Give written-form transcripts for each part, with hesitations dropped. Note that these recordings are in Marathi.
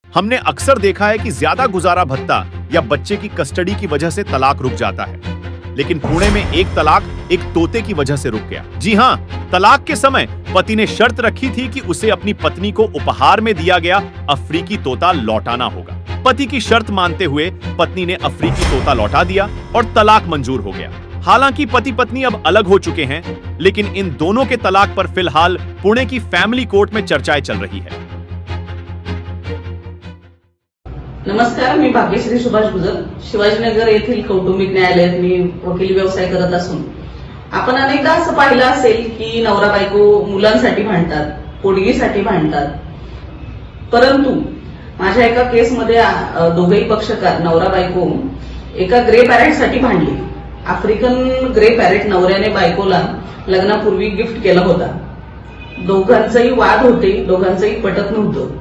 हमने अक्सर देखा है कि ज्यादा गुजारा भत्ता या बच्चे की कस्टडी की वजह से तलाक रुक जाता है, लेकिन पुणे में एक तलाक एक तोते की वजह से रुक गया। जी हां, तलाक के समय पति ने शर्त रखी थी कि उसे अपनी पत्नी को उपहार में दिया गया अफ्रीकी तोता लौटाना होगा। पति की शर्त मानते हुए पत्नी ने अफ्रीकी तोता लौटा दिया और तलाक मंजूर हो गया। हालांकि पति पत्नी अब अलग हो चुके हैं, लेकिन इन दोनों के तलाक पर फिलहाल पुणे की फैमिली कोर्ट में चर्चाएं चल रही है। नमस्कार, मी भाग्यश्री सुभाष गुजर, शिवाजीनगर येथील कौटुंबिक न्यायालयात मी वकील व्यवसाय करत असून आपण अनेकदा असं पाहिलं असेल की नवरा बायको मुलांसाठी भांडतात, पोटगीसाठी भांडतात, परंतु माझ्या एका केसमध्ये दोघेही पक्षकार नवरा बायको एका ग्रे पॅरेटसाठी भांडले। आफ्रिकन ग्रे पॅरेट नवऱ्याने बायकोला लग्नापूर्वी गिफ्ट केला होता। दोघांचेही वाद होते, दोघांचेही पटत नव्हतं।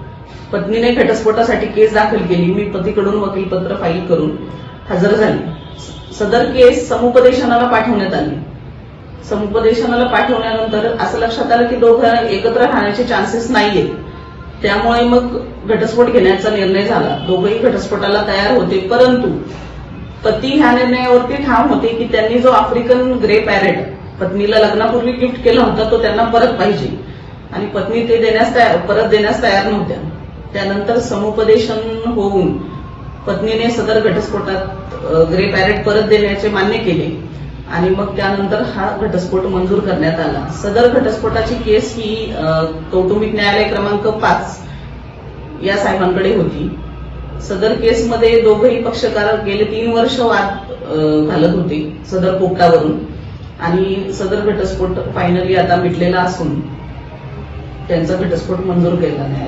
पत्नीने घटस्फोटासाठी केस दाखल केली। मी पतीकडून वकीलपत्र फाईल करून हजर झाली। सदर केस समुपदेशनाला पाठवण्यात आली। समुपदेशनाला पाठवल्यानंतर असं लक्षात आलं की दोघं एकत्र राहण्याचे चान्सेस नाहीयेत, त्यामुळे मग घटस्फोट घेण्याचा निर्णय झाला। दोघंही घटस्फोटाला तयार होते, परंतु पती ह्या निर्णयावरती ठाम होते की त्यांनी जो आफ्रिकन ग्रे पॅरेट पत्नीला लग्नापूर्वी गिफ्ट केला होता तो त्यांना परत पाहिजे, आणि पत्नी ते परत देण्यास तयार नव्हत्या। त्यानंतर समुपदेशन होऊन पत्नीने सदर घटस्फोटात ग्रे पॅरेट परत देण्याचे मान्य केले, आणि मग त्यानंतर हा घटस्फोट मंजूर करण्यात आला। सदर घटस्फोटाची केस ही कौटुंबिक न्यायालय क्रमांक 5 या साहेबांकडे होती। सदर केसमध्ये दोघेही पक्षकार गेले 3 वर्ष वाद घालत होते सदर पोपटावरून, आणि सदर घटस्फोट फायनली आता मिटलेला असून त्यांचा घटस्फोट मंजूर केला न्यायालय।